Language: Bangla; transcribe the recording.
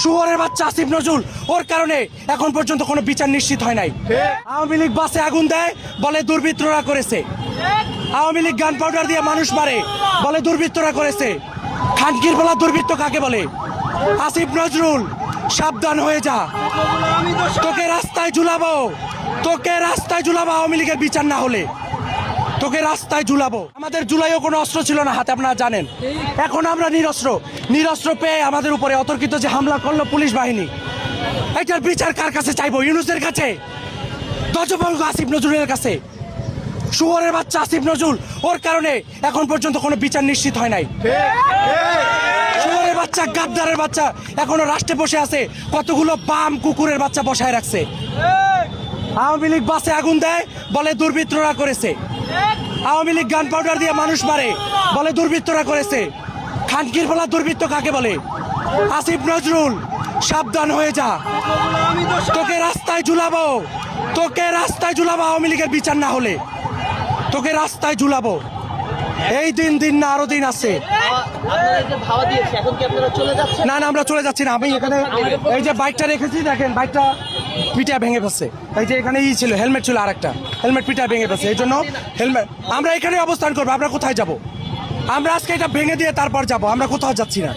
শুয়োরের বাচ্চা আসিফ নজরুল, ওর কারণে এখন পর্যন্ত কোনো বিচার নিশ্চিত হয় নাই। আওয়ামী লীগ বাসে আগুন দেয়, বলে দুর্বৃত্তরা করেছে। আওয়ামী লীগ গান পাউডার দিয়ে মানুষ মারে, বলে দুর্বৃত্তরা করেছে। খানকির বলা দুর্বৃত্ত কাকে বলে? আসিফ নজরুল, সাবধান হয়ে যা, তোকে রাস্তায় ঝুলাবো, তোকে রাস্তায় ঝুলাবো। আওয়ামী লীগের বিচার না হলে তোকে রাস্তায় ঝুলাবো। আমাদের জুলাইও কোনো অস্ত্র ছিল না হাতে, আপনারা জানেন। এখন আমরা নিরস্ত্র পেয়ে আমাদের উপরে অতর্কিত যে হামলা করলো পুলিশ বাহিনী, এটার বিচার কার কাছে চাইবো? ইউনূসের কাছে? ধ্বজভঙ্গ আসিফ নজরুলের কাছে? শুয়োরের বাচ্চা আসিফ নজরুল, ওর কারণে এখন পর্যন্ত কোনো বিচার নিশ্চিত হয় নাই। শুয়োরের বাচ্চা, গাদ্দারের বাচ্চা এখনো রাষ্ট্রে বসে আছে, কতগুলো বাম কুকুরের বাচ্চা বসায় রাখছে। আওয়ামী লীগ বাসে আগুন দেয়, বলে দুর্বৃত্তরা করেছে। আওয়ামী লীগ গান পাউডার দিয়ে মানুষ মারে, বলে দুর্বৃত্তরা করেছে। খানকির বলা দুর্বৃত্ত কাকে বলে? আসিফ নজরুল, সাবধান হয়ে যা, তোকে রাস্তায় ঝুলাবো, তোকে রাস্তায় ঝুলাবো। আওয়ামী লীগের বিচার না হলে তোকে রাস্তায় ঝুলাবো। এই দিন না, আরো দিন আছে। না না, আমরা চলে যাচ্ছি না। আমি এখানে এই যে বাইকটা রেখেছি, দেখেন বাইকটা পিঠা ভেঙে ফেলছে। এই যে এখানে ছিল হেলমেট, ছিল আরেকটা হেলমেট, পিঠা ভেঙে ফেলছে। এই জন্য হেলমেট, আমরা এখানে অবস্থান করবো। আমরা কোথায় যাব? আমরা আজকে এটা ভেঙে দিয়ে তারপর যাব, আমরা কোথাও যাচ্ছি না।